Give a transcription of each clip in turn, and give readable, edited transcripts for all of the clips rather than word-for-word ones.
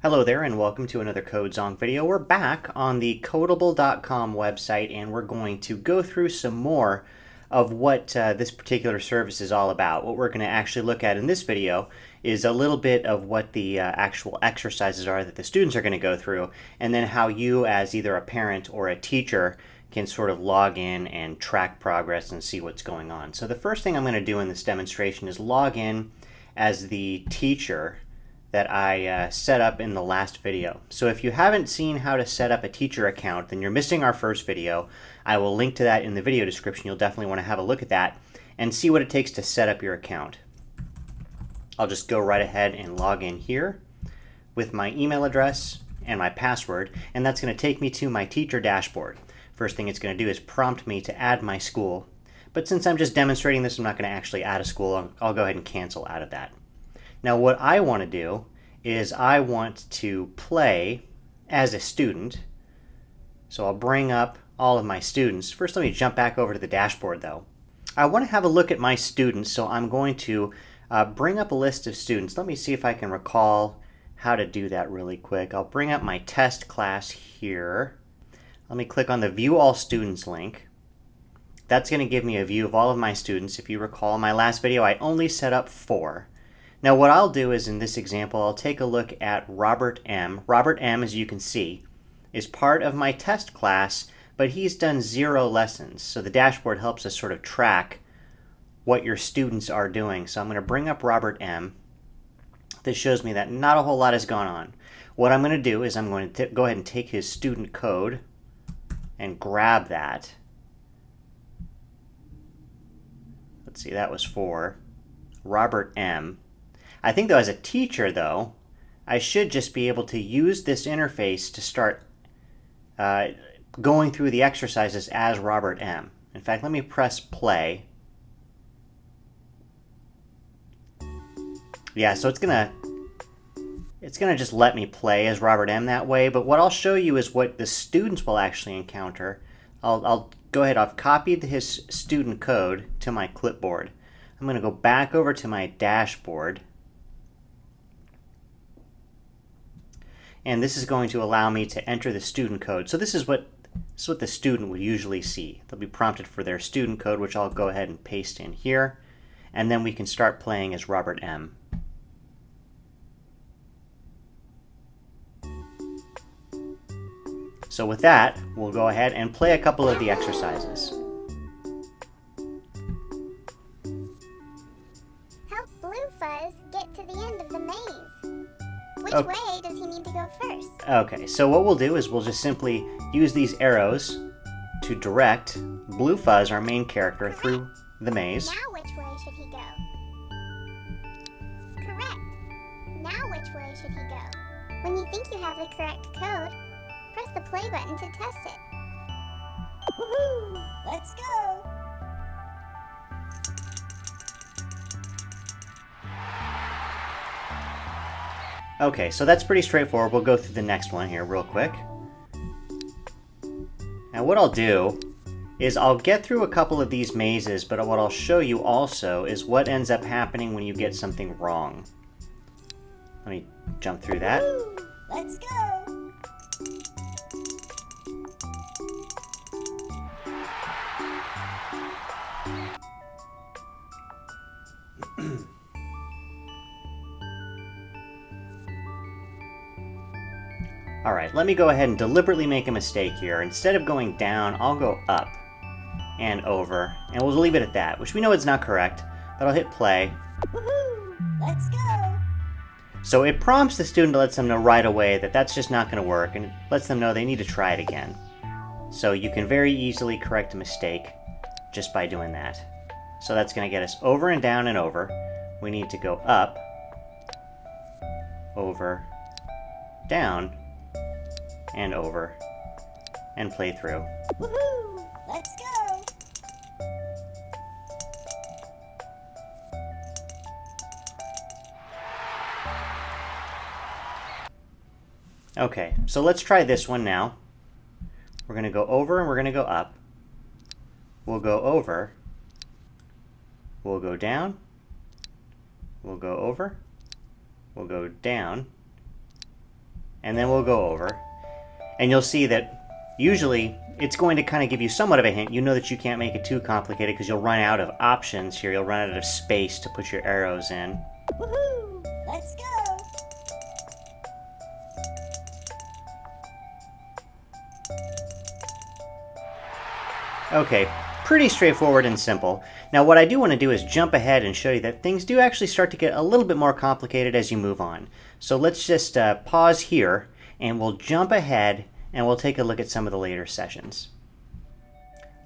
Hello there and welcome to another CodeZonk video. We're back on the Kodable.com website and we're going to go through some more of what this particular service is all about. What we're going to actually look at in this video is a little bit of what the actual exercises are that the students are going to go through, and then how you as either a parent or a teacher can sort of log in and track progress and see what's going on. So the first thing I'm going to do in this demonstration is log in as the teacher that I set up in the last video. So if you haven't seen how to set up a teacher account, then you're missing our first video. I will link to that in the video description. You'll definitely want to have a look at that and see what it takes to set up your account. I'll just go right ahead and log in here with my email address and my password, and that's going to take me to my teacher dashboard. First thing it's going to do is prompt me to add my school, but since I'm just demonstrating this, I'm not going to actually add a school. I'll go ahead and cancel out of that. Now what I want to do is I want to play as a student. So I'll bring up all of my students. First, let me jump back over to the dashboard though. I want to have a look at my students, so I'm going to bring up a list of students. Let me see if I can recall how to do that really quick. I'll bring up my test class here. Let me click on the View All Students link. That's going to give me a view of all of my students. If you recall, in my last video I only set up 4. Now what I'll do is, in this example, I'll take a look at Robert M. Robert M, as you can see, is part of my test class, but he's done 0 lessons. So the dashboard helps us sort of track what your students are doing. So I'm going to bring up Robert M. This shows me that not a whole lot has gone on. What I'm going to do is I'm going to go ahead and take his student code and grab that. Let's see, that was for Robert M. I think though as a teacher though, I should just be able to use this interface to start going through the exercises as Robert M. In fact, let me press play. Yeah, so it's gonna just let me play as Robert M that way, but what I'll show you is what the students will actually encounter. I'll go ahead, I've copied his student code to my clipboard. I'm gonna go back over to my dashboard. And this is going to allow me to enter the student code. So this is what the student would usually see. They'll be prompted for their student code, which I'll go ahead and paste in here. And then we can start playing as Robert M. So with that, we'll go ahead and play a couple of the exercises. Help Blue Fuzz get to the end of the maze. Which way does he need to go first? Okay, so what we'll do is we'll just simply use these arrows to direct Blue Fuzz, our main character, through the maze. Now which way should he go? Correct. Now which way should he go? When you think you have the correct code, press the play button to test it. Woohoo! Let's go! Okay, so that's pretty straightforward. We'll go through the next one here real quick. Now what I'll do is I'll get through a couple of these mazes, but what I'll show you also is what ends up happening when you get something wrong. Let me jump through that. Woo! Let's go! Alright, let me go ahead and deliberately make a mistake here. Instead of going down, I'll go up and over, and we'll leave it at that, which we know is not correct, but I'll hit play. Woohoo! Let's go! So it prompts the student to let them know right away that that's just not going to work, and it lets them know they need to try it again. So you can very easily correct a mistake just by doing that. So that's going to get us over and down and over. We need to go up, over, down, and over, and play through. Woohoo! Let's go! Okay, so let's try this one now. We're going to go over and we're going to go up. We'll go over. We'll go down. We'll go over. We'll go down. and then we'll go over. And you'll see that usually it's going to kind of give you somewhat of a hint. You know that you can't make it too complicated because you'll run out of options here. You'll run out of space to put your arrows in. Woohoo! Let's go! Okay, pretty straightforward and simple. Now what I do want to do is jump ahead and show you that things do actually start to get a little bit more complicated as you move on. So let's just pause here and we'll jump ahead and we'll take a look at some of the later sessions.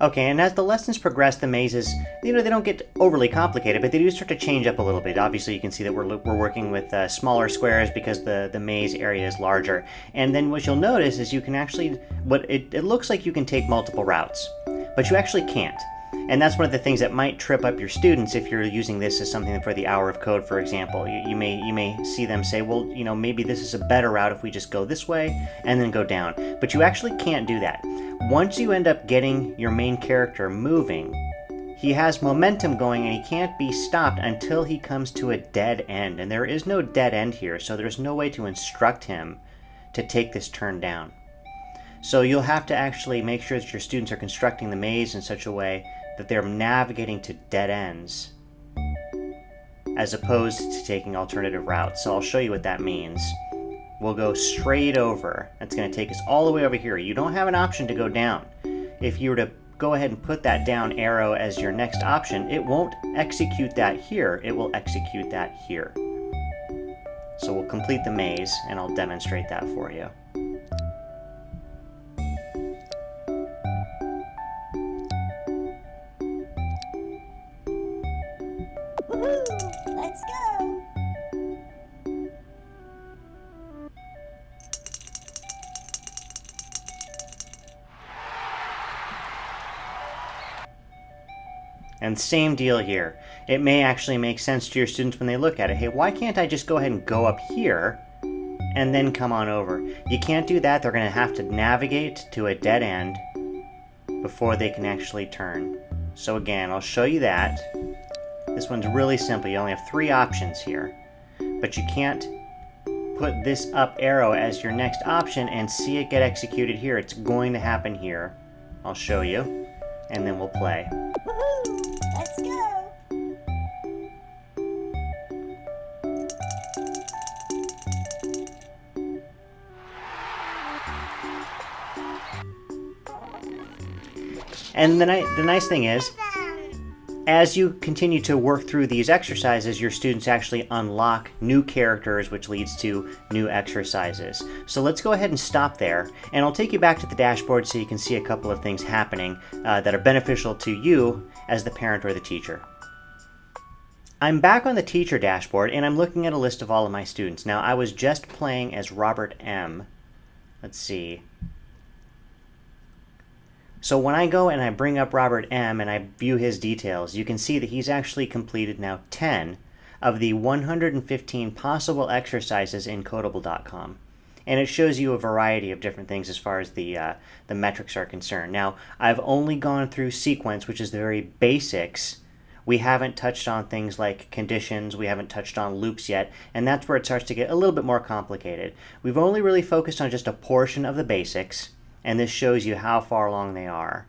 Okay, and as the lessons progress, the mazes, they don't get overly complicated, but they do start to change up a little bit. Obviously, you can see that we're working with smaller squares because the maze area is larger. And then what you'll notice is you can actually, it looks like you can take multiple routes, but you actually can't. And that's one of the things that might trip up your students if you're using this as something for the hour of code, for example. You may see them say, well, maybe this is a better route if we just go this way and then go down. But you actually can't do that. Once you end up getting your main character moving, he has momentum going and he can't be stopped until he comes to a dead end. And there is no dead end here, so there's no way to instruct him to take this turn down. So you'll have to actually make sure that your students are constructing the maze in such a way that they're navigating to dead ends as opposed to taking alternative routes. So I'll show you what that means. We'll go straight over. That's going to take us all the way over here. You don't have an option to go down. If you were to go ahead and put that down arrow as your next option, it won't execute that here. It will execute that here. So we'll complete the maze and I'll demonstrate that for you. Woohoo! Let's go! And same deal here. It may actually make sense to your students when they look at it. Hey, why can't I just go ahead and go up here and then come on over? You can't do that. They're going to have to navigate to a dead end before they can actually turn. So again, I'll show you that. This one's really simple. You only have 3 options here. But you can't put this up arrow as your next option and see it get executed here. It's going to happen here. I'll show you, and then we'll play. Woohoo! Let's go! And the nice thing is, as you continue to work through these exercises, your students actually unlock new characters, which leads to new exercises. So let's go ahead and stop there, and I'll take you back to the dashboard so you can see a couple of things happening that are beneficial to you as the parent or the teacher. I'm back on the teacher dashboard, and I'm looking at a list of all of my students. Now, I was just playing as Robert M. Let's see. So when I go and I bring up Robert M. and I view his details, you can see that he's actually completed now 10 of the 115 possible exercises in Kodable.com. And it shows you a variety of different things as far as the metrics are concerned. Now, I've only gone through sequence, which is the very basics. We haven't touched on things like conditions, we haven't touched on loops yet, and that's where it starts to get a little bit more complicated. We've only really focused on just a portion of the basics, and this shows you how far along they are.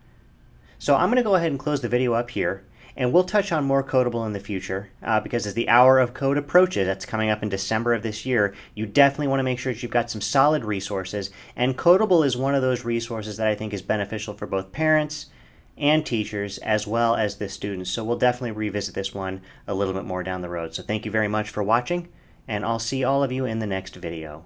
So I'm going to go ahead and close the video up here, and we'll touch on more Kodable in the future, because as the hour of code approaches, that's coming up in December of this year, you definitely want to make sure that you've got some solid resources, and Kodable is one of those resources that I think is beneficial for both parents and teachers as well as the students. So we'll definitely revisit this one a little bit more down the road. So thank you very much for watching, and I'll see all of you in the next video.